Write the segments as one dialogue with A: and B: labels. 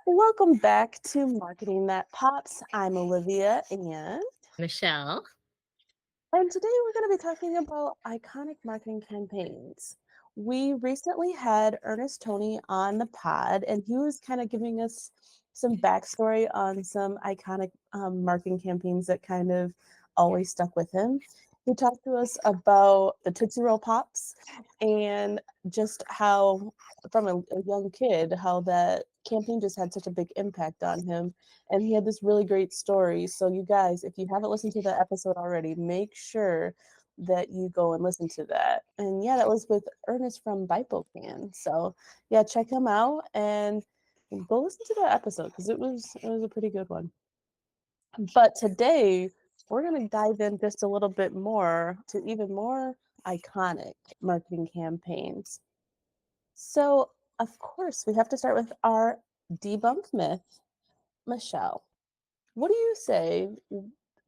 A: Welcome back to Marketing That Pops. I'm Olivia
B: Michelle.
A: and today we're going to be talking about iconic marketing campaigns. We recently had Ernest Tony on the pod, and he was kind of giving us some backstory on some iconic marketing campaigns that kind of always stuck with him. He talked to us about the Tootsie Roll Pops and just how, from a young kid, how that campaign just had such a big impact on him. And he had this really great story. So, you guys, if you haven't listened to that episode already, make sure that you go and listen to that. And yeah, that was with Ernest from Bipocan. So, yeah, check him out and go listen to that episode because it was a pretty good one. But today we're going to dive in just a little bit more to even more iconic marketing campaigns. So, of course, we have to start with our debunked myth. Michelle, what do you say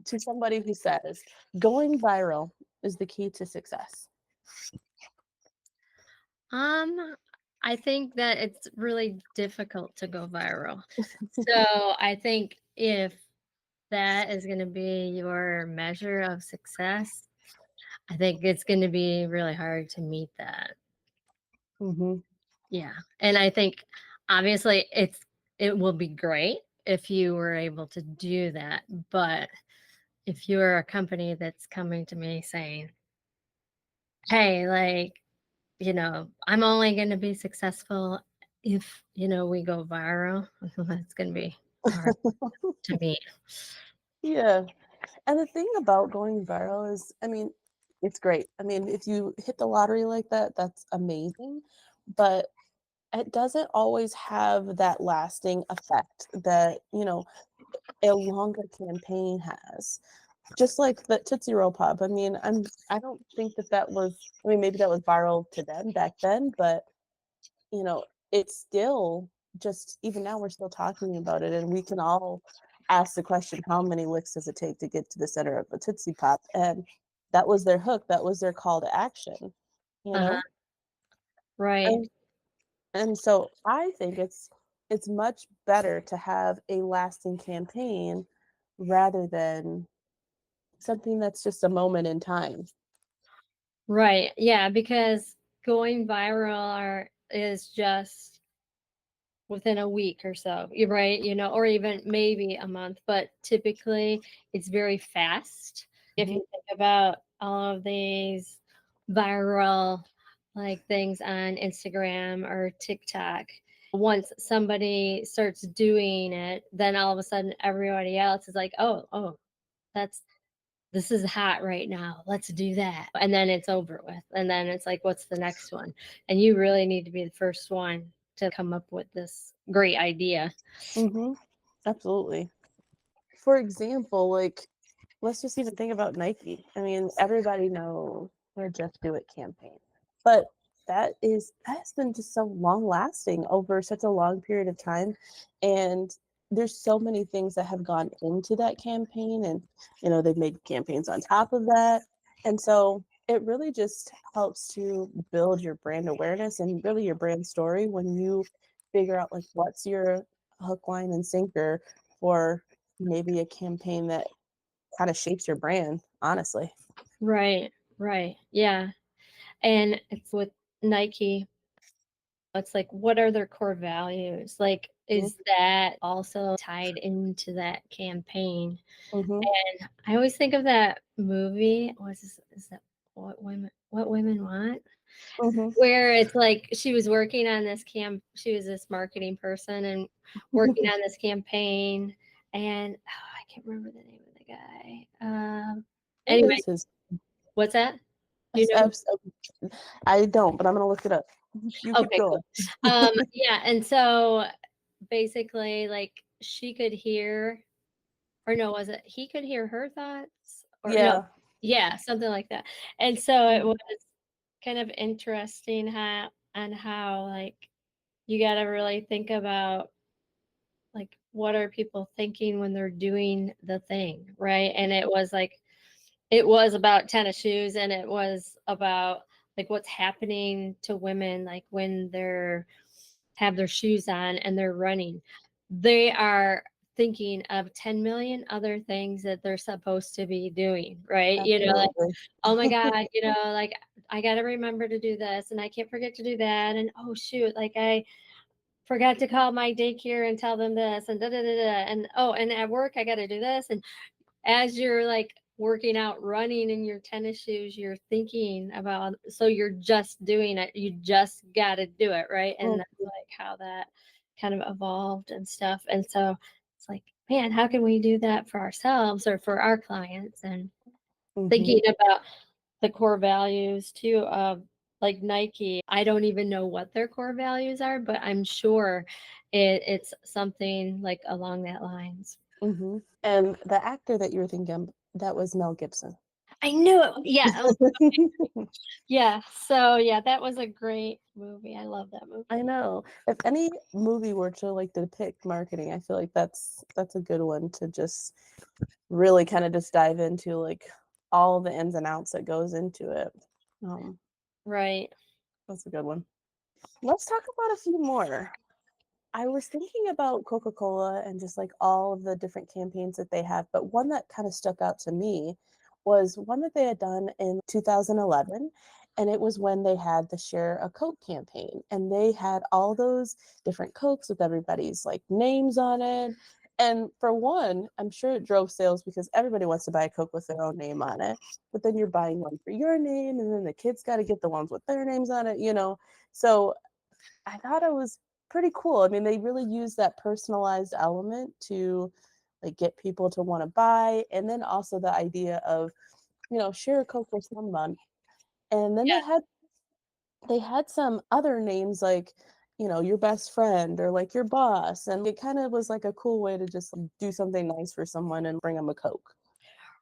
A: to somebody who says going viral is the key to success?
B: Um, I think that it's really difficult to go viral. So I think if that is going to be your measure of success, I think it's going to be really hard to meet that.
A: Mm-hmm.
B: Yeah. And I think obviously it will be great if you were able to do that, but if you're a company that's coming to me saying, "Hey, like, I'm only going to be successful if, we go viral." That's going to be hard to meet.
A: Yeah. And the thing about going viral is, it's great. If you hit the lottery like that, that's amazing. But it doesn't always have that lasting effect that, a longer campaign has. Just like the Tootsie Roll Pop. I don't think that was, maybe that was viral to them back then, but it's still just, even now we're still talking about it, and we can all ask the question, how many licks does it take to get to the center of a Tootsie Pop? And that was their hook, that was their call to action, you
B: Uh-huh.
A: know?
B: Right.
A: And and so I think it's much better to have a lasting campaign rather than something that's just a moment in time.
B: Right. Yeah, because going is just within a week or so. You're right, or even maybe a month, but typically it's very fast. If
A: Mhm.
B: you think about all of these viral like things on Instagram or TikTok, once somebody starts doing it, then all of a sudden everybody else is like, "Oh, that's this is hot right now. Let's do that." And then it's over with. And then it's like, what's the next one? And you really need to be the first one to come up with this great idea.
A: Mhm. Absolutely. For example, like, let's just even think about Nike. Everybody knows their Just Do It campaign, but that's been just so long lasting over such a long period of time, and there's so many things that have gone into that campaign, and they've made campaigns on top of that, and so it really just helps to build your brand awareness and really your brand story when you figure out, like, what's your hook, line, and sinker for maybe a campaign that kind of shapes your brand, honestly.
B: Right, right. Yeah. And it's with Nike, it's like, what are their core values? Like,
A: Mhm,
B: is that also tied into that campaign?
A: mhm,
B: And I always think of that movie. Is that what women want?
A: mhm.
B: Where it's like she was working on this she was this marketing person and working on this campaign, and I can't remember the name of the guy.
A: What
B: Anyway,
A: is his
B: what's that? Do you
A: s-
B: know?
A: s- I don't, but I'm gonna look it up. You keep
B: Okay,
A: going.
B: cool. Yeah, and so basically, like she could hear, or no, was it he could hear her thoughts, or no?
A: Yeah.
B: Yeah, something like that. And so it
A: Mhm,
B: was kind of interesting how like you got to really think about like what are people thinking when they're doing the thing, right? And it was like it was about tennis shoes, and it was about like what's happening to women like when they're have their shoes on and they're running. they are thinking of 10 million other things that they're supposed to be doing, right? Like,
A: Absolutely.
B: oh my God, like I got to remember to do this and I can't forget to do that. And oh shoot, like I forgot to call my daycare and tell them this and da da da da. And oh, and at work, I got to do this. And as you're like working out, running in your tennis shoes, you're thinking about, so you're just doing it. You just got to do it, right? And that's
A: Mhm,
B: like how that kind of evolved and stuff. And so it's like, man, how can we do that for ourselves or for our clients? And
A: mhm,
B: thinking about the core values too of like Nike. I don't even know what their core values are, but I'm sure it's something like along that lines.
A: mhm. And the actor that you were thinking, that was Mel Gibson.
B: I knew it. Yeah. Oh, yeah. So yeah, that was a great movie. I love that
A: I
B: movie.
A: know. If any movie were to, like, depict marketing, I feel like that's a good one to just really kinda just dive into, like, all the ins and outs that goes into it. Um,
B: Right.
A: that's a good one. Let's talk about a few more. I was thinking about Coca-Cola and just, like, all of the different campaigns that they have, but one that kinda stuck out to me was one that they had done in 2011, and it was when they had the Share a Coke campaign, and they had all those different Cokes with everybody's, like, names on it, and for one, I'm sure it drove sales because everybody wants to buy a Coke with their own name on it, but then you're buying one for your name, and then the kids gotta get the ones with their names on it, you know? So I thought it was pretty cool. I mean, they really use that personalized element to like get people to want to buy, and then also the idea of share a Coke with someone. And then they had some other names like your best friend or like your boss, and it kind of was like a cool way to just like, do something nice for someone and bring them a Coke.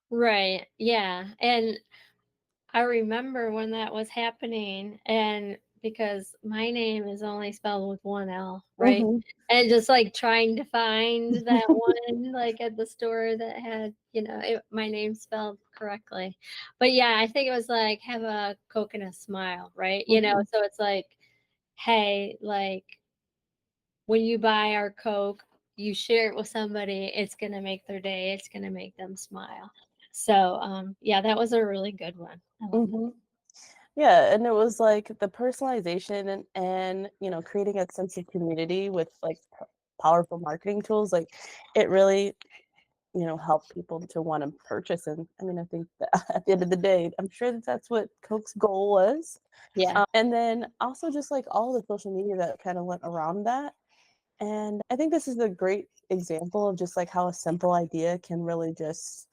B: Right. Yeah. And I remember when that was happening, and because my name is only spelled with one L, right?
A: Hmm.
B: And just like trying to find that one, like at the store that had, my name spelled correctly. But yeah, I think it was like have a Coke and a smile, right?
A: Hmm.
B: So it's like, hey, like when you buy our Coke, you share it with somebody, it's gonna make their day, it's gonna make them smile. So yeah, that was a really good one. I love that.
A: Hmm. Yeah, and it was like the personalization and creating a sense of community with like powerful marketing tools. Like it really, helped people to want to purchase. And I mean, I think that at the end of the day, I'm sure that that's what Coke's goal was.
B: Yeah.
A: And then also just like all the social media that kind of went around that. And I think this is a great example of just like how a simple idea can really just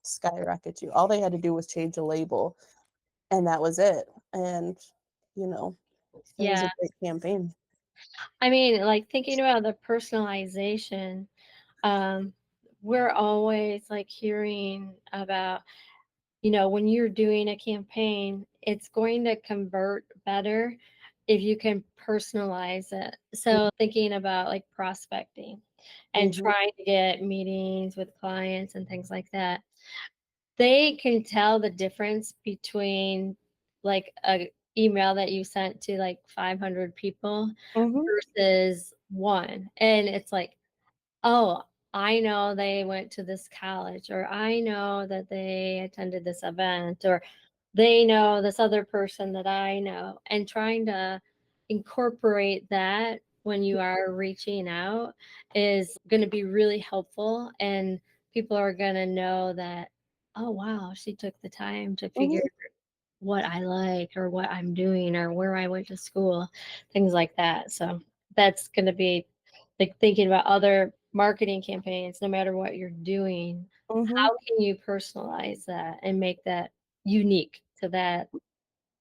A: skyrocket you. All they had to do was change a label and that was it. And, you know, it was a
B: Yeah.
A: great campaign.
B: I mean, like thinking about the personalization, um, we're always like hearing about, when you're doing a campaign, it's going to convert better if you can personalize it. So thinking about like prospecting and
A: Mhm,
B: trying to get meetings with clients and things like that. They can tell the difference between like a email that you sent to like 500 people
A: mhm,
B: versus one. And it's like, oh, I know they went to this college, or I know that they attended this event, or they know this other person that I know. And trying to incorporate that when you are reaching out is going to be really helpful. And people are going to know that, oh, wow, she took the time to figure
A: mhm,
B: what I like or what I'm doing or where I went to school, things like that. So that's going to be like thinking about other marketing campaigns, no matter what you're doing.
A: mhm,
B: How can you personalize that and make that unique to that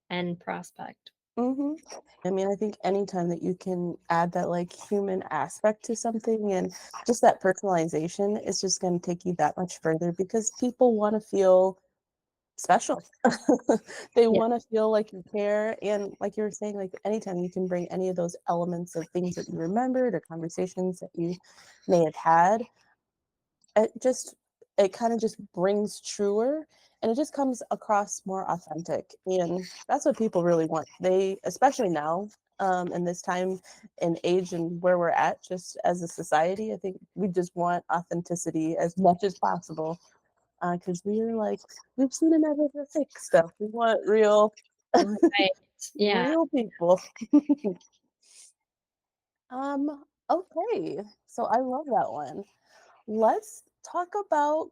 B: end prospect?
A: mhm. I mean, I think anytime that you can add that like human aspect to something and just that personalization is just going to take you that much further because people want to feel special. They
B: Yeah.
A: want to feel like you care. And like you were saying, like anytime you can bring any of those elements of things that you remembered or conversations that you may have had, it kind of just brings truer and it just comes across more authentic. And that's what people really want. They especially now. in this time and age and where we're at just as a society. I think we just want authenticity as much as possible because we're like, we've seen enough of the fake stuff. We want real,
B: Right. Yeah.
A: real people. Okay, so I love that one. Let's talk about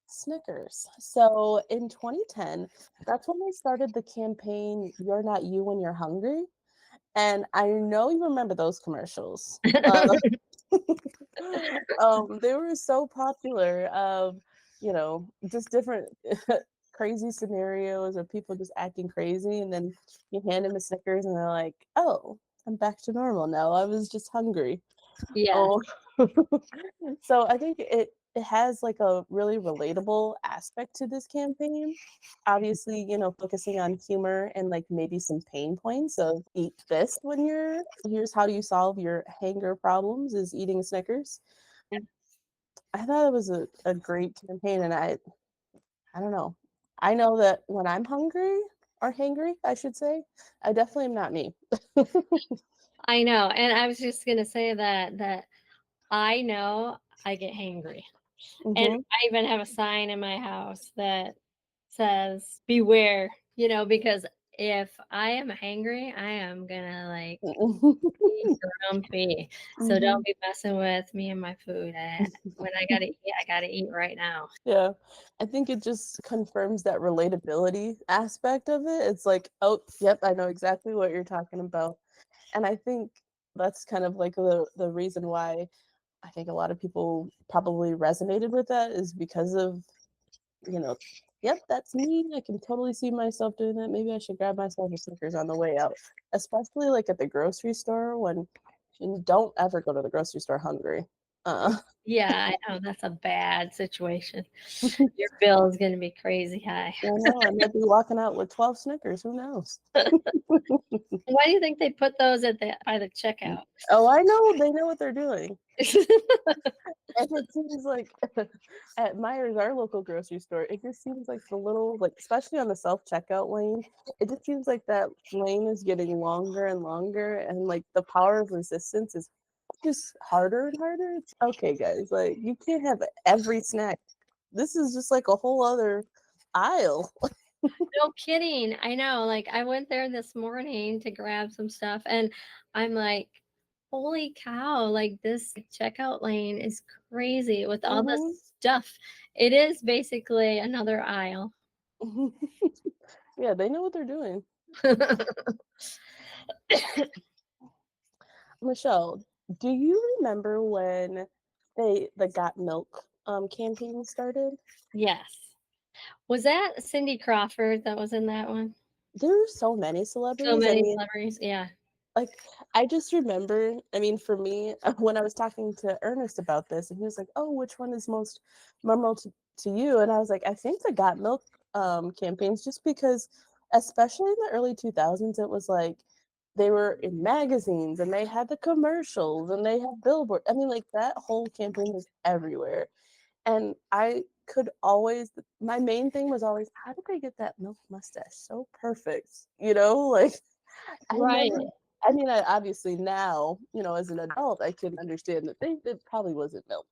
A: Snickers. So in 2010, that's when they started the campaign "You're Not You When You're Hungry," and I know you remember those commercials. They were so popular. Just different crazy scenarios of people just acting crazy, and then you hand them a Snickers, and they're like, "Oh, I'm back to normal now. I was just hungry."
B: Yeah.
A: Oh, so I think it has like a really relatable aspect to this campaign. Obviously, focusing on humor and like maybe some pain points of eat this when here's how you solve your hanger problems is eating Snickers. I thought it was a great campaign, and I don't know. I know that when I'm hungry or hangry, I should say, I definitely am not me.
B: I know. And I was just gonna say that I know I get hangry. And
A: Hmm.
B: I even have a sign in my house that says, "Beware," because if I am hangry, I am gonna like be grumpy. So
A: Hmm.
B: don't be messing with me and my food. When I gotta eat right now.
A: Yeah, I think it just confirms that relatability aspect of it. It's like, oh, yep, I know exactly what you're talking about. And I think that's kind of like the reason why I think a lot of people probably resonated with that is because of, you know, yep, that's me. I can totally see myself doing that. Maybe I should grab myself a Snickers on the way out, especially like at the grocery store when you don't ever go to the grocery store hungry. Uh,
B: Yeah, I know that's a bad situation. Your bill is gonna be crazy high.
A: I know I might be walking out with 12 Snickers. Who knows?
B: Why do you think they put those at the by the checkout?
A: Oh, I know. They know what they're doing. And it seems like at Myers, our local grocery store, it just seems like the little, like, especially on the self checkout lane, it just seems like that lane is getting longer and longer. And like the power of resistance is just harder and harder. It's okay, guys. Like, you can't have every snack. This is just like a whole other aisle.
B: No kidding. I know. Like I went there this morning to grab some stuff and I'm like, holy cow, like this checkout lane is crazy with all
A: Hmm.
B: this stuff. It is basically another aisle.
A: Yeah, they know what they're doing. Michelle, do you remember when the Got Milk campaign started?
B: Yes. Was that Cindy Crawford that was in that one?
A: There were so many
B: So
A: celebrities. I
B: many
A: mean,
B: celebrities. Yeah.
A: like, I just remember, I mean, for me, when I was talking to Ernest about this, and he was like, "Oh, which one is most memorable to you?" And I was like, "I think the Got Milk campaigns, just because, especially in the early 2000s, it was like they were in magazines and they had the commercials and they had billboard. I mean, like that whole campaign was everywhere. And I could always, my main thing was always, how did they get that milk mustache so perfect? Like I
B: Right.
A: never, I mean, I obviously now, as an adult, I can understand that it probably wasn't milk.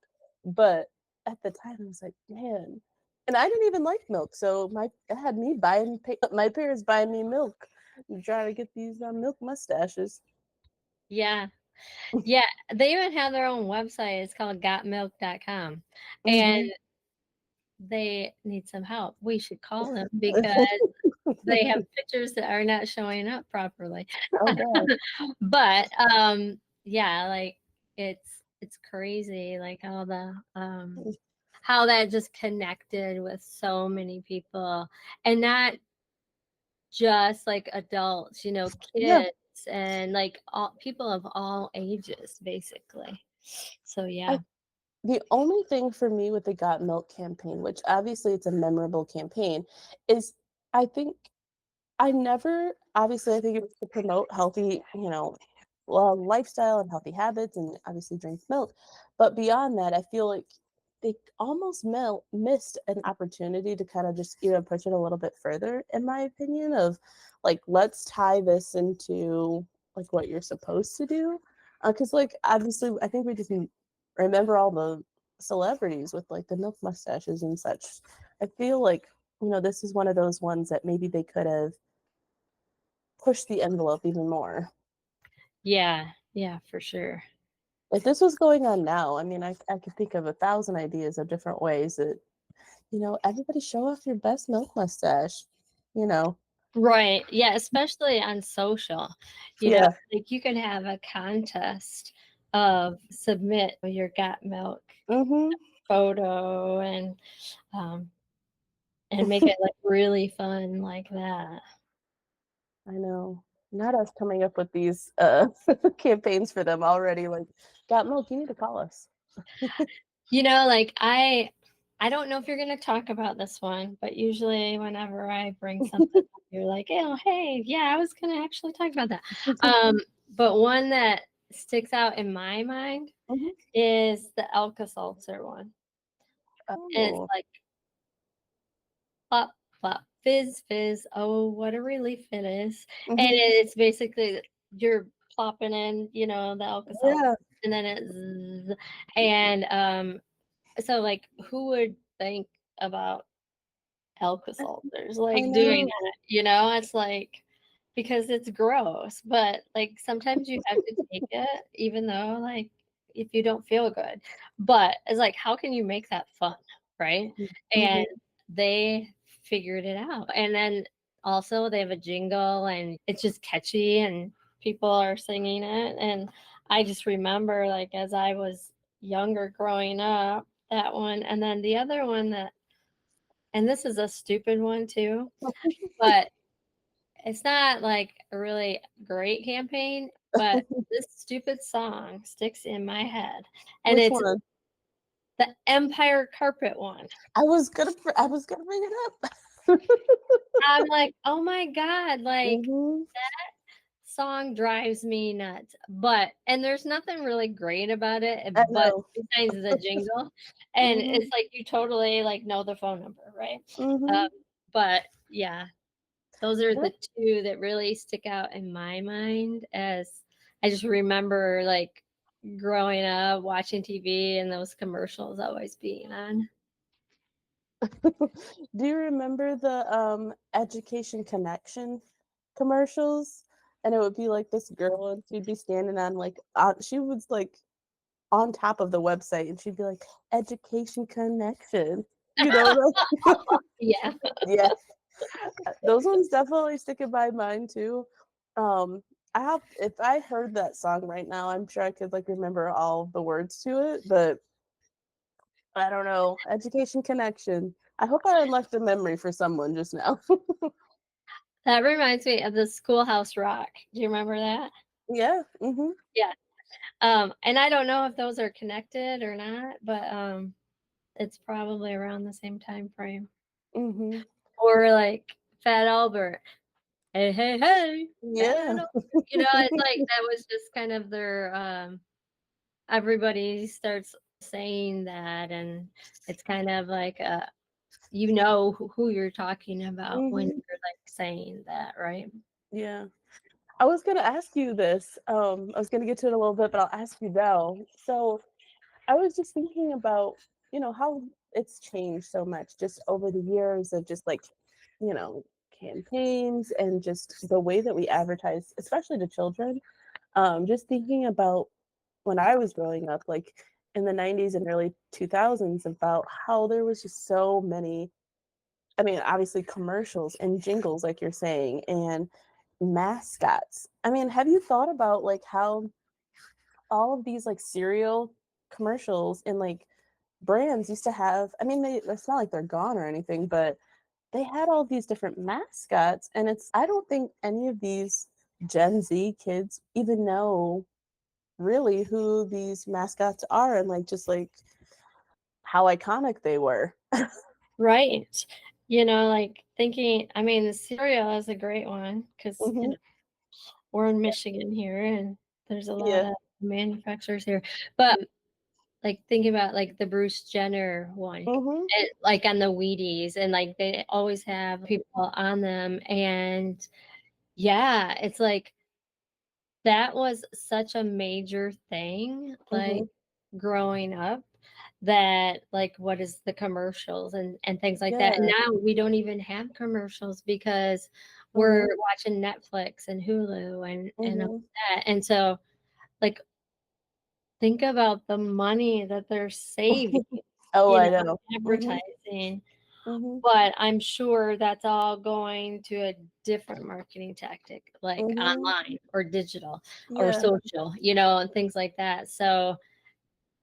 A: But at the time, I was like, man. And I didn't even like milk. So it had me my parents buying me milk and trying to get these milk mustaches.
B: Yeah. Yeah. They even have their own website. It's called gotmilk.com. And
A: Hmm.
B: they need some help. We should call them because they have pictures that are not showing up properly.
A: Oh, God.
B: But yeah, like it's crazy like how that just connected with so many people and not just like adults,
A: Yeah.
B: kids and like all people of all ages basically. So yeah.
A: I The only thing for me with the Got Milk campaign, which obviously it's a memorable campaign, is I think I never, obviously, I think it was to promote healthy, lifestyle and healthy habits and obviously drink milk. But beyond that, I feel like they almost missed an opportunity to kind of just even push it a little bit further, in my opinion, of like, let's tie this into like what you're supposed to do. Because like obviously, I think we just remember all the celebrities with like the milk mustaches and such. I feel like this is one of those ones that maybe they could have pushed the envelope even more.
B: Yeah, yeah, for sure.
A: If this was going on now, I mean, I could think of 1,000 ideas of different ways that everybody show off your best milk mustache. You know,
B: Right. Yeah, especially on social.
A: yeah.
B: Like you can have a contest of submit your got milk
A: Mhm.
B: photo um and make it like really fun like that.
A: I know. Not us coming up with these campaigns for them already. Like, got milk? You need to call us.
B: Like I don't know if you're gonna talk about this one, but usually whenever I bring something up, you're like, oh hey, yeah, I was gonna actually talk about that. But one that sticks out in my mind
A: Mhm.
B: is the Alka-Seltzer one. And it's
A: Oh.
B: like plop, plop, fizz, fizz. Oh, what a relief it is. And
A: Mhm.
B: it's basically you're plopping in, the Alka-Seltzer,
A: Yeah,
B: and then it zzz. And so like who would think about Alka-Seltzers
A: I
B: like doing
A: know.
B: that? It's like because it's gross, but like sometimes you have to take it even though like if you don't feel good. But it's like how can you make that fun, right? And
A: Mhm.
B: they figured it out. And then also they have a jingle and it's just catchy and people are singing it and I just remember like as I was younger growing up that one and then the other one that and this is a stupid one too, but it's not like a really great campaign, but this stupid song sticks in my head. And
A: Which
B: it's
A: one?
B: the Empire Carpet one.
A: I was gonna bring it up.
B: I'm like, oh my God, like
A: Mhm.
B: song drives me nuts. And there's nothing really great about it,
A: I
B: but
A: know.
B: besides the jingle. And
A: Mhm.
B: it's like you totally like know the phone number, right? Um,
A: Mhm.
B: but yeah, those are
A: Yep.
B: the 2 that really stick out in my mind as I just remember, like, growing up, watching TV and those commercials always being on.
A: Do you remember the Education Connection commercials? And it would be like this girl, and she'd be standing on she was like on top of the website, and she'd be like, "Education Connection," like
B: Yeah.
A: yeah, those ones definitely stick in my mind too. I have if I heard that song right now, I'm sure I could like remember all the words to it, but I don't know. Education Connection. I hope I unlocked a memory for someone just now.
B: That reminds me of the Schoolhouse Rock. Do you remember that?
A: Yeah. Mhm.
B: Yeah. And I don't know if those are connected or not, but, it's probably around the same time frame.
A: Mhm.
B: Or, like, Fat Albert. "Hey, hey, hey, Fat
A: Yeah.
B: Albert." It's like that was just kind of their, everybody starts saying that and it's kind of like who you're talking about when
A: Mhm.
B: you're like saying that, right?
A: Yeah. I was gonna ask you this. I was gonna get to it a little bit, but I'll ask you now. So I was just thinking about, how it's changed so much just over the years of just like, campaigns and just the way that we advertise, especially to children. Just thinking about when I was growing up, like in the 90s and early 2000s, about how there was just so many, I mean, obviously commercials and jingles, like you're saying, and mascots. I mean, have you thought about like how all of these like cereal commercials and like brands used to have, I mean, it's not like they're gone or anything, but they had all these different mascots, and I don't think any of these Gen Z kids even know really who these mascots are and like just like how iconic they were.
B: Right. Like thinking, I mean, the cereal is a great one because,
A: Hmm.
B: we're in Michigan here and there's a lot
A: Yeah.
B: of manufacturers here. But like thinking about like the Bruce Jenner one,
A: Hmm.
B: like on the Wheaties, and like they always have people on them. And yeah, it's like That was such a major thing, like,
A: Mhm.
B: growing up, that, like, what is the commercials and things like that, and
A: Yeah.
B: now we don't even have commercials because we're
A: Mhm.
B: watching Netflix and Hulu and all
A: Mhm.
B: that, and so, like, think about the money that they're saving,
A: Oh,
B: you know,
A: I know. Mhm.
B: advertising,
A: Mhm.
B: but I'm sure that's all going to a different marketing tactic, like
A: Mhm.
B: online or digital or
A: Yeah.
B: social, and things like that. So,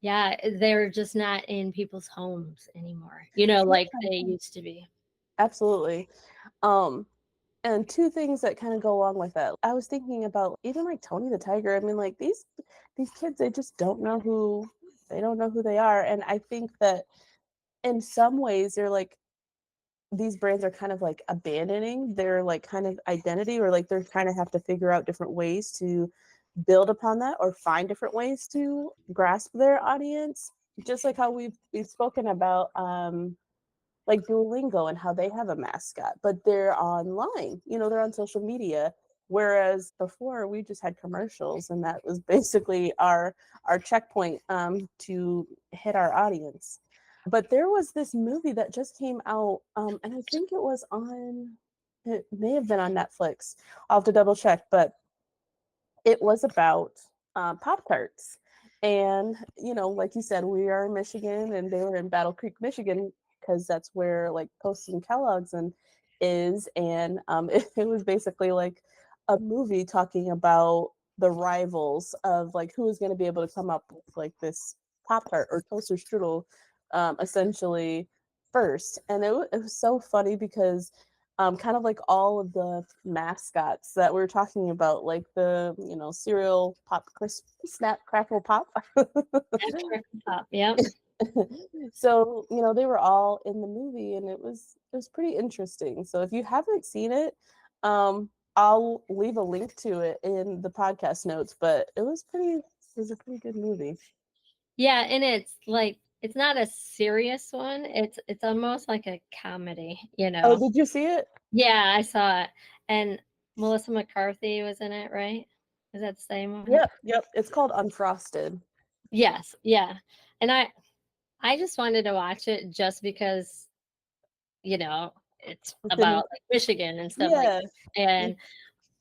B: yeah, they're just not in people's homes anymore, like
A: Yeah,
B: they used to be.
A: absolutely. Um, and 2 things that kinda go along with that. I was thinking about even, like, Tony the Tiger. I mean, like, these kids, they just don't know who they are, and I think that in some ways, they're like these brands are kind of, like, abandoning their, like, kind of identity, or, like, they're kinda have to figure out different ways to build upon that or find different ways to grasp their audience. Just like how we've spoken about, like Duolingo and how they have a mascot, but they're online, they're on social media. Whereas before we just had commercials and that was basically our checkpoint to hit our audience. But there was this movie that just came out, and I think it may have been on Netflix. I'll have to double check, but it was about, Pop Tarts. And, like you said, we are in Michigan and they were in Battle Creek, Michigan, because that's where like Post and Kellogg's and is. And it was basically like a movie talking about the rivals of like who was going to be able to come up with like this Pop Tart or toaster strudel, essentially first. And it was so funny because kind of like all of the mascots that we were talking about, like the cereal pop, crisp, snap, crackle, pop.
B: That's Crackle Pop, yep.
A: So they were all in the movie, and it was pretty interesting. So if you haven't seen it, I'll leave a link to it in the podcast notes. But it was a pretty good movie.
B: Yeah, and it's like it's not a serious one. It's almost like a comedy.
A: Oh, did you see it?
B: Yeah, I saw it. And Melissa McCarthy was in it, right? Is that the same one?
A: Yep, yep. It's called Unfrosted.
B: Yes, yeah. And I just wanted to watch it just because, it's about like Michigan and stuff like
A: Yeah.
B: that.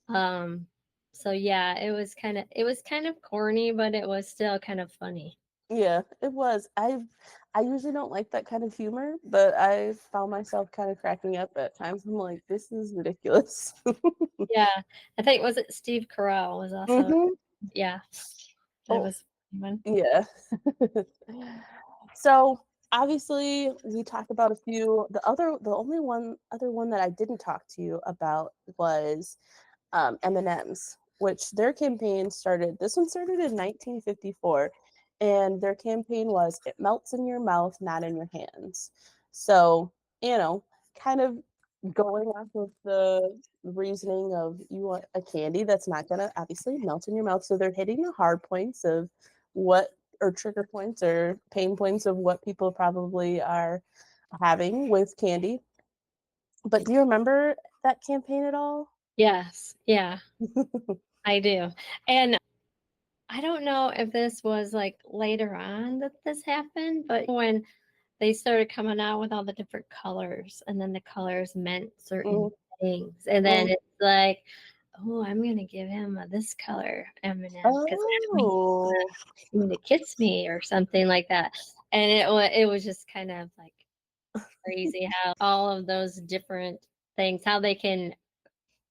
B: And um so yeah, it was kind of corny, but it was still kind of funny.
A: Yeah, it was. I usually don't like that kind of humor, but I found myself kind of cracking up at times. I'm like, this is ridiculous.
B: Yeah. I think was it Steve Carell was also,
A: Hmm.
B: yeah, that
A: Oh,
B: was one.
A: yeah. So obviously, we talked about a few. The only other one that I didn't talk to you about was M&M's, which their campaign started. This one started in 1954, and their campaign was "It melts in your mouth, not in your hands." So you know, kind of going off of the reasoning of you want a candy that's not going to obviously melt in your mouth. So they're hitting the hard points of what or trigger points or pain points of what people probably are having with candy. But do you remember that campaign at all?
B: Yes, yeah, I do. And I don't know if this was like later on that this happened, but when they started coming out with all the different colors, and then the colors meant certain
A: Mm,
B: things, and then
A: mm.
B: it's like, oh, I'm gonna give him this color M&M because that means
A: Oh.
B: he's gonna kiss me or something like that. And it was just kind of like crazy how all of those different things, how they can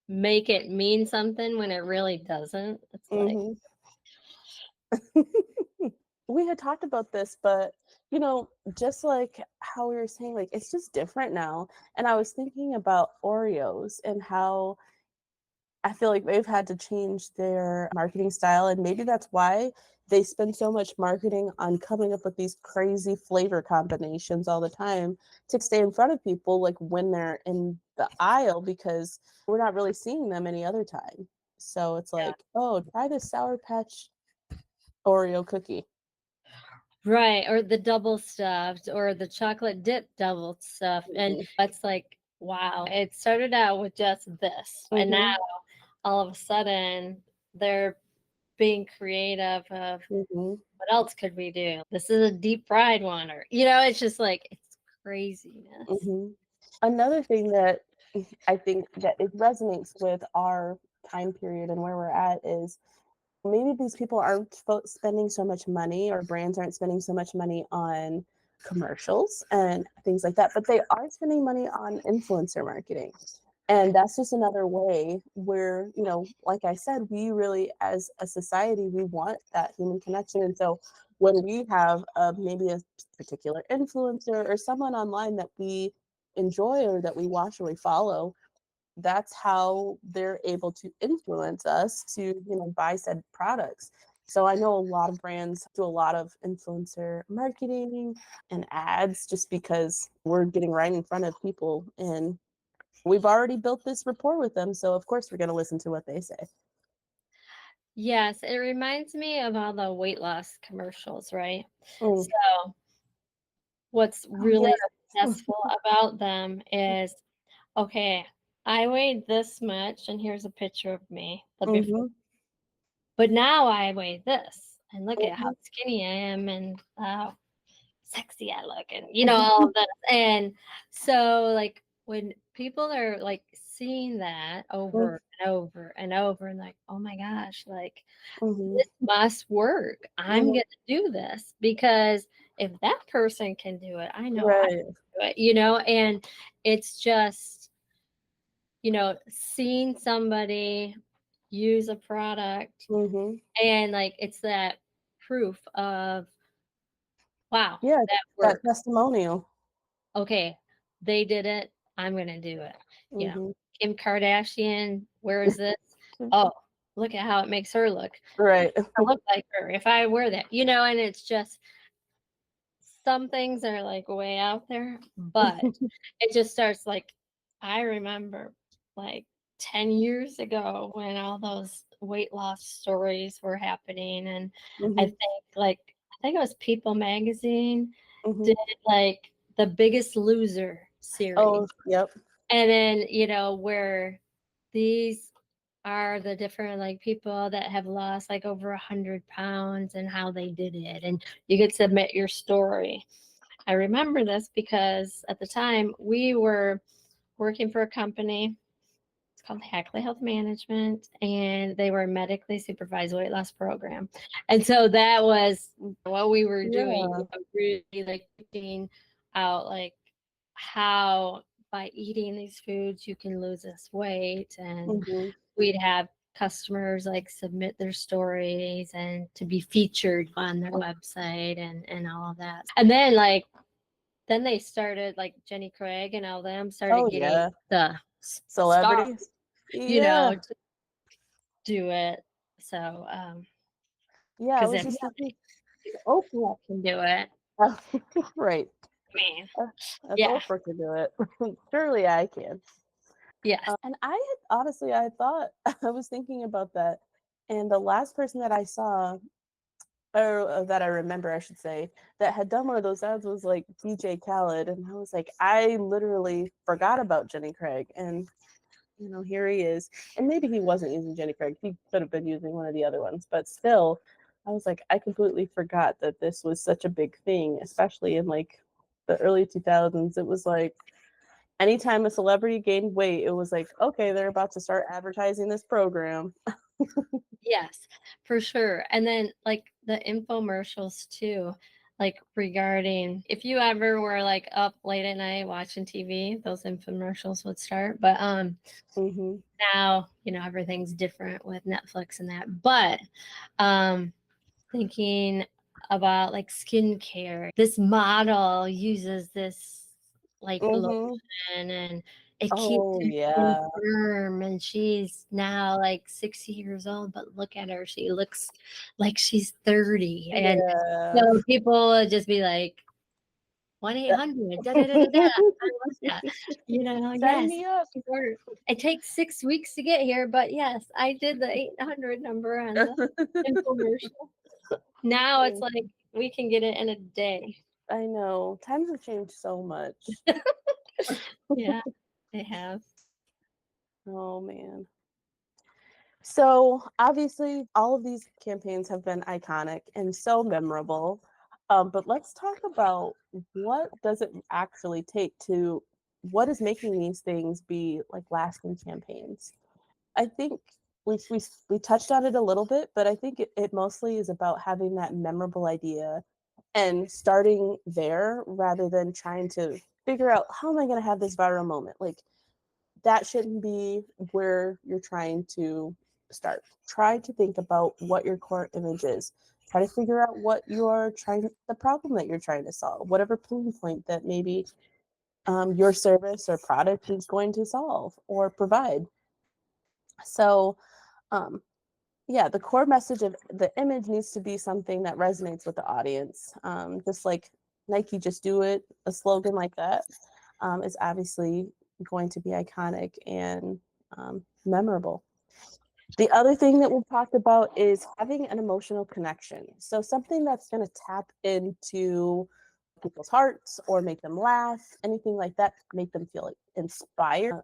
B: make it mean something when it really doesn't. It's like,
A: Mhm. We had talked about this, but, you know, just like how we were saying, like, it's just different now, and I was thinking about Oreos and how I feel like they've had to change their marketing style, and maybe that's why they spend so much marketing on coming up with these crazy flavor combinations all the time to stay in front of people, like, when they're in the aisle, because we're not really seeing them any other time. So it's
B: yeah.
A: like, "Oh, try this Sour Patch Oreo cookie."
B: Right, or the double stuffed or the chocolate dip double stuffed, and
A: Mhm.
B: it's like, wow, it started out with just this, and now
A: Mhm.
B: all of a sudden they're being creative of
A: Mhm,
B: what else could we do? This is a deep fried one, or it's just like it's craziness.
A: mhm. Another thing that I think that it resonates with our time period and where we're at is maybe these people aren't spending so much money, or brands aren't spending so much money on commercials and things like that, but they are spending money on influencer marketing. And that's just another way where, like I said, we really, as a society, we want that human connection. And so when we have maybe a particular influencer or someone online that we enjoy or that we watch or we follow, that's how they're able to influence us to, buy said products. So I know a lot of brands do a lot of influencer marketing and ads just because we're getting right in front of people and we've already built this rapport with them. So of course we're going to listen to what they say.
B: Yes, it reminds me of all the weight loss commercials, right?
A: Mm.
B: So what's
A: Oh yeah.
B: really successful about them is, okay, I weighed this much, and here's a picture of me, the before.
A: Mm-hmm.
B: But now I weigh this, and look at how
A: Mm-hmm.
B: skinny I am, and how sexy I look, and all of this. And so, like, when people are like seeing that over and over and over, and like, oh my gosh, like
A: Mm-hmm.
B: this must work. I'm
A: Mm-hmm.
B: gonna do this because if that person can do it, I know I
A: Right.
B: can do it, and it's just, seeing somebody use a product,
A: Mm-hmm.
B: and like it's that proof of, wow,
A: Yeah,
B: that
A: that
B: works.
A: testimonial.
B: Okay, they did it. I'm gonna do it. You know,
A: Mm-hmm.
B: Kim Kardashian wears this. Oh, look at how it makes her look.
A: Right.
B: I look like her if I wear that, and it's just some things are like way out there, but it just starts like I remember like 10 years ago when all those weight loss stories were happening. And I
A: Mm-hmm.
B: think it was People magazine
A: Mm-hmm.
B: did like the Biggest Loser series.
A: Oh, yep.
B: And then, where these are the different like people that have lost like over 100 pounds and how they did it. And you could submit your story. I remember this because at the time we were working for a company. It's called Hackley Health Management, and they were a medically supervised weight loss program. And so that was what we were doing,
A: Yeah.
B: really like picking out like how by eating these foods you can lose this weight. And
A: Mhm.
B: we'd have customers like submit their stories and to be featured on their website and all of that. And then then they started like Jenny Craig and all them started
A: Oh,
B: getting
A: yeah.
B: the star,
A: Celebrities? Yeah.
B: to do it. So
A: Yeah, I
B: because
A: was
B: if
A: just thinking.
B: Oprah can do it,
A: Right.
B: man.
A: Uh, if
B: Yeah.
A: Oprah could do it, surely I can.
B: Yes.
A: And I had honestly, I thought I was thinking about that, and the last person that I saw, or that I remember, I should say, that had done one of those ads was like DJ Khaled, and I was like, I literally forgot about Jenny Craig, and here he is. And maybe he wasn't using Jenny Craig. He could have been using one of the other ones. But still, I was like, I completely forgot that this was such a big thing, especially in like the early 2000s. It was like anytime a celebrity gained weight, it was like, okay, they're about to start advertising this program.
B: Yes, for sure. And then like the infomercials too, like regarding if you ever were like up late at night watching TV, those infomercials would start. But
A: Hmm.
B: now, everything's different with Netflix and that. But thinking about like skincare, this model uses this like lotion,
A: Hmm.
B: and it keeps
A: Oh,
B: her skin
A: yeah.
B: firm, and she's now like 60 years old, but look at her, she looks like she's 30. And
A: Yeah.
B: so people would just be like 1-800 da da da da da. I love that.
A: Sign
B: Yes,
A: me up.
B: it takes 6 weeks to get here, but yes, I did the 800 number on the infomercial. Now it's like we can get it in a day.
A: I know. Times have changed so much.
B: Yeah, they have.
A: Oh, man. So obviously, all of these campaigns have been iconic and so memorable. But let's talk about what does it actually take to what is making these things be like lasting campaigns. I think we touched on it a little bit, but I think it mostly is about having that memorable idea and starting there rather than trying to figure out how am I going to have this viral moment. Like that shouldn't be where you're trying to start. Try to think about what your core image is. Try to figure out what you're trying, the problem that you're trying to solve, whatever pain point that maybe your service or product is going to solve or provide. So, um, yeah, the core message of the image needs to be something that resonates with the audience. Just like Nike, just do it, a slogan like that is obviously going to be iconic and memorable. The other thing that we've talked about is having an emotional connection. So something that's going to tap into people's hearts or make them laugh, anything like that, make them feel like inspired.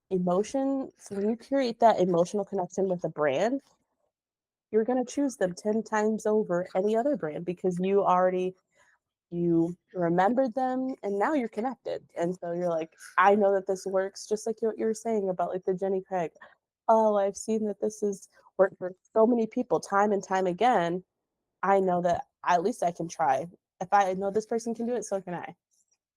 A: Emotion, so when you create that emotional connection with a brand, you're going to choose them 10 times over any other brand because you remembered them and now you're connected. And so you're like, I know that this works, just like what you were saying about like the Jenny Craig. Oh, I've seen that this has worked for so many people time and time again. I know that at least I can try. If I know this person can do it, so can I.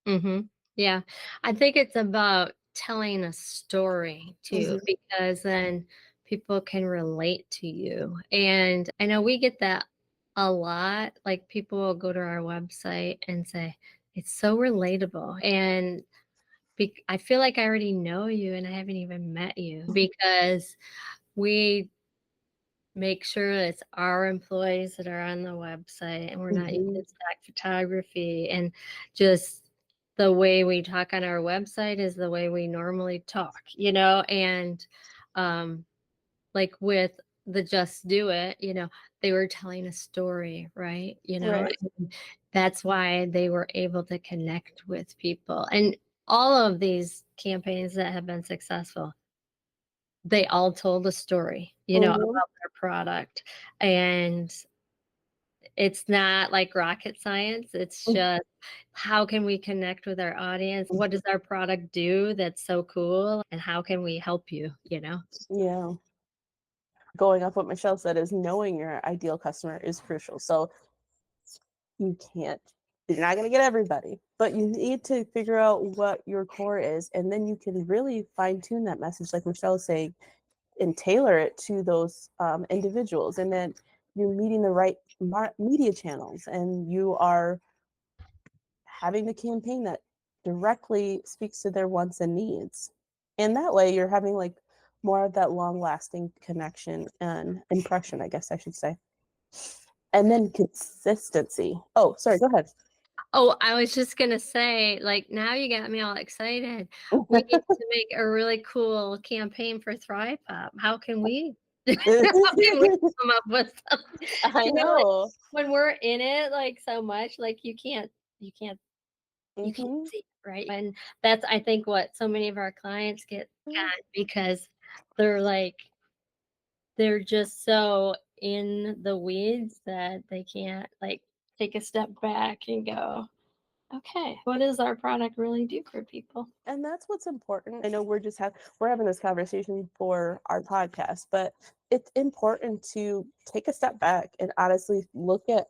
B: Mhm. Yeah. I think it's about telling a story too,
A: Mm-hmm.
B: because then people can relate to you. And I know we get that a lot. Like people will go to our website and say, it's so relatable. And I feel like I already know you and I haven't even met you because we make sure it's our employees that are on the website and we're not
A: Mm-hmm.
B: using stock photography, and just the way we talk on our website is the way we normally talk, and um like with the Just Do It, they were telling a story, right?
A: Right.
B: And that's why they were able to connect with people. And all of these campaigns that have been successful, they all told a story,
A: Mm-hmm.
B: about their product. And it's not like rocket science. It's just how can we connect with our audience? What does our product do that's so cool? And how can we help you?
A: Yeah. Going off what Michelle said is knowing your ideal customer is crucial. So you can't, you're not going to get everybody, but you need to figure out what your core is. And then you can really fine tune that message, like Michelle was saying, and tailor it to those individuals. And then you're meeting the right media channels and you are having the campaign that directly speaks to their wants and needs. And that way you're having like more of that long lasting connection and impression, I guess I should say. And then consistency. Oh, sorry, go ahead.
B: Oh, I was just gonna say, like, now you got me all excited. We need to make a really cool campaign for Thrive Pop. How can we how can we come up with something?
A: I
B: Like,
A: know.
B: when we're in it, like, so much, like, you can't you can't
A: Hmm.
B: see it, right? And that's, I think, what so many of our clients get at, because they're like they're just so in the weeds that they can't, like, take a step back and go, okay, what does our product really do for people?
A: And that's what's important. I know we're having this conversation for our podcast, but it's important to take a step back and honestly look at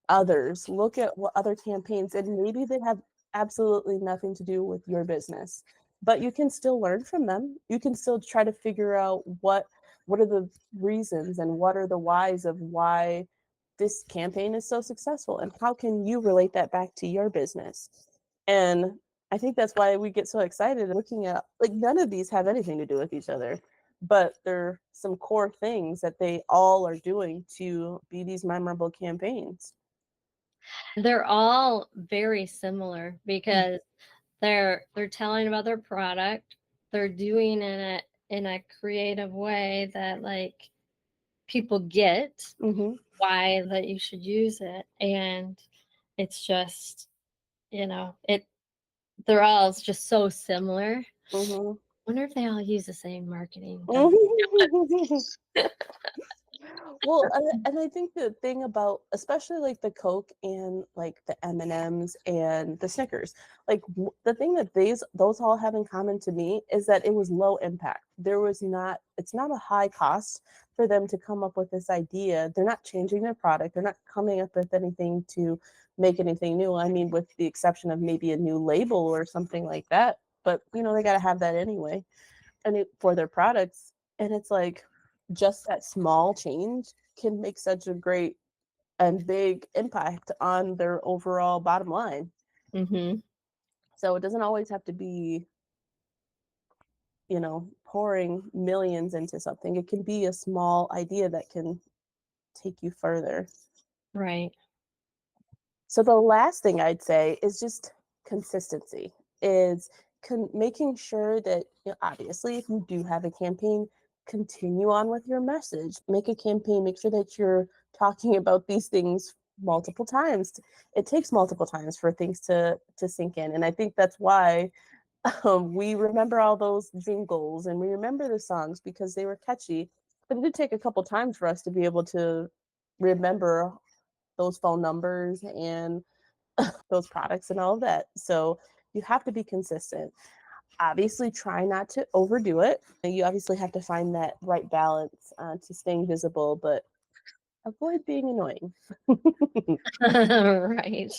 A: others, look at what other campaigns, and maybe they have absolutely nothing to do with your business, but you can still learn from them. You can still try to figure out what are the reasons and what are the whys of why this campaign is so successful and how can you relate that back to your business. And I think that's why we get so excited looking at like none of these have anything to do with each other, but there are some core things that they all are doing to be these memorable campaigns.
B: They're all very similar because they're telling about their product. They're doing it in a creative way that, like, people get
A: Mm-hmm.
B: why that you should use it. And it's just, it they're all just so similar.
A: Mm-hmm.
B: Wonder if they all use the same marketing.
A: Well, and I think the thing about especially like the Coke and like the M&Ms and the Snickers, like the thing that those all have in common to me is that it was low impact. It's not a high cost for them to come up with this idea. They're not changing their product. They're not coming up with anything to make anything new. I mean, with the exception of maybe a new label or something like that. But they got to have that anyway, for their products. And it's like just that small change can make such a great and big impact on their overall bottom line.
B: Mm-hmm.
A: So it doesn't always have to be, pouring millions into something. It can be a small idea that can take you further.
B: Right.
A: So the last thing I'd say is just consistency. Is making sure that obviously if you do have a campaign, continue on with your message. Make a campaign. Make sure that you're talking about these things multiple times. It takes multiple times for things to sink in, and I think that's why we remember all those jingles and we remember the songs because they were catchy. But it did take a couple times for us to be able to remember those phone numbers and those products and all of that. So you have to be consistent. Obviously, try not to overdo it. You obviously have to find that right balance to staying visible, but avoid being annoying.
B: Right.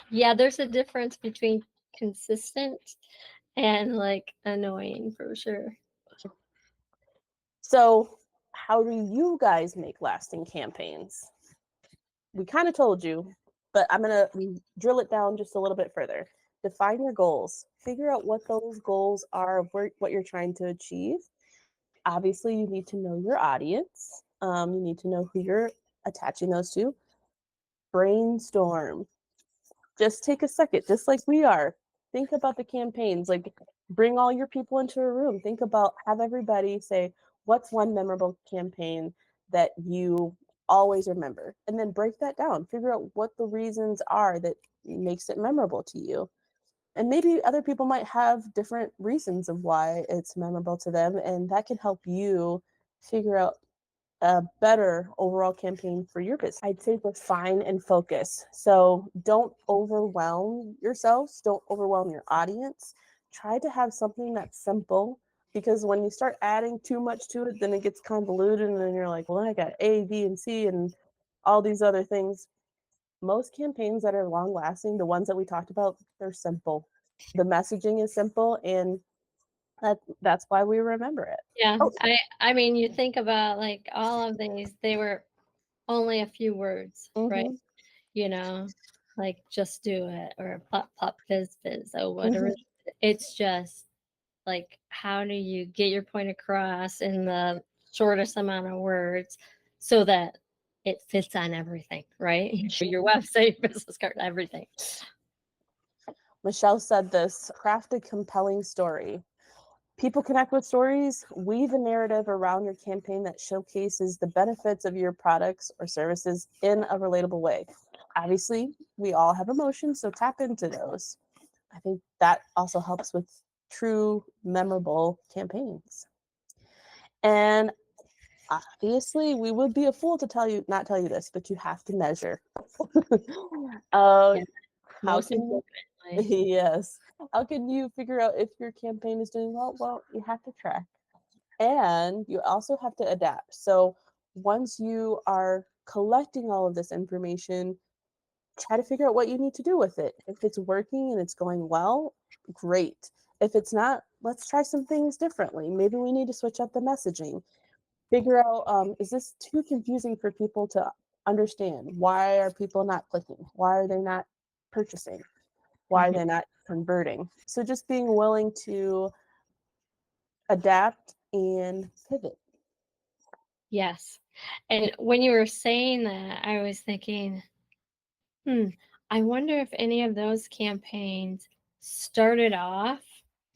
B: Yeah, there's a difference between consistent and like annoying for sure.
A: So, how do you guys make lasting campaigns? We kind of told you, but I'm going to drill it down just a little bit further. Define your goals. Figure out what those goals are, what you're trying to achieve. Obviously, you need to know your audience. You need to know who you're attaching those to. Brainstorm. Just take a second, just like we are. Think about the campaigns. Like, bring all your people into a room. Have everybody say, what's one memorable campaign that you always remember? And then break that down. Figure out what the reasons are that makes it memorable to you. And maybe other people might have different reasons of why it's memorable to them. And that can help you figure out a better overall campaign for your business. I'd say refine and focus. So don't overwhelm yourselves, don't overwhelm your audience. Try to have something that's simple because when you start adding too much to it, then it gets convoluted and then you're like, well, I got A, B, and C and all these other things. Most campaigns that are long lasting, the ones that we talked about, they're simple. The messaging is simple and that's why we remember it.
B: Yeah,
A: Oh,
B: I mean, you think about like all of these, they were only a few words, right?
A: mm-hmm,
B: You know, like just do it or pop pop fizz fizz or whatever.
A: mm-hmm.
B: It's just like how do you get your point across in the shortest amount of words so that it fits on everything, right? Your website, business card, everything.
A: Michelle said this: craft a compelling story. People connect with stories. Weave a narrative around your campaign that showcases the benefits of your products or services in a relatable way. Obviously, we all have emotions, so tap into those. I think that also helps with true, memorable campaigns. And obviously, we would be a fool to not tell you this, but you have to measure. uh,
B: Yeah,
A: how
B: most
A: can
B: importantly.
A: Yes. How can you figure out if your campaign is doing well? Well, you have to track. And you also have to adapt. So once you are collecting all of this information, try to figure out what you need to do with it. If it's working and it's going well, great. If it's not, let's try some things differently. Maybe we need to switch up the messaging. Figure out, is this too confusing for people to understand? Why are people not clicking? Why are they not purchasing? Why
B: Mhm.
A: they're not converting. So just being willing to adapt and pivot.
B: Yes. And when you were saying that, I was thinking, hmm, I wonder if any of those campaigns started off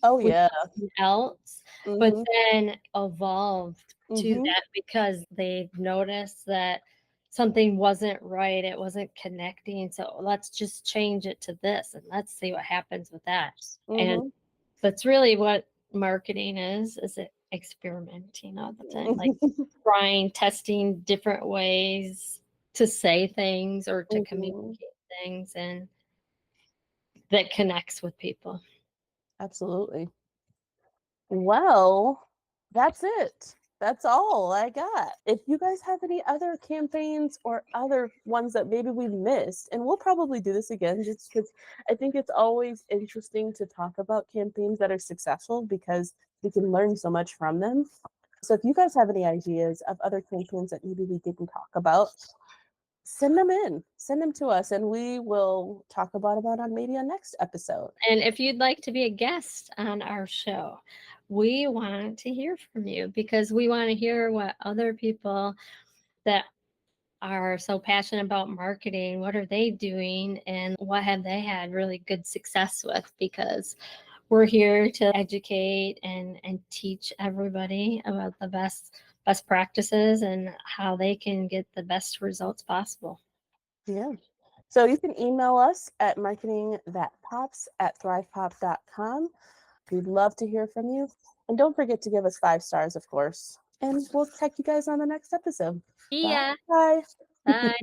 A: Oh
B: with
A: yeah.
B: something else, but
A: Mhm.
B: then evolved to
A: Mhm.
B: that because they noticed that something wasn't right, it wasn't connecting, so let's just change it to this and let's see what happens with that. And
A: Mhm.
B: that's really what marketing is experimenting all the time, like trying, testing different ways to say things or to
A: Mhm.
B: communicate things and that connects with people.
A: Absolutely. Well, that's it. That's all I got. If you guys have any other campaigns or other ones that maybe we missed, and we'll probably do this again just because I think it's always interesting to talk about campaigns that are successful because we can learn so much from them. So if you guys have any ideas of other campaigns that maybe we didn't talk about, send them in, send them to us, and we will talk about on maybe a next episode.
B: And if you'd like to be a guest on our show, we want to hear from you because we want to hear what other people that are so passionate about marketing, what are they doing and what have they had really good success with, because we're here to educate and teach everybody about the best practices and how they can get the best results possible.
A: Yeah. So you can email us at marketingthatpops@thrivepop.com. We'd love to hear from you. And don't forget to give us 5 stars, of course. And we'll check you guys on the next episode.
B: See ya.
A: Bye.
B: Bye.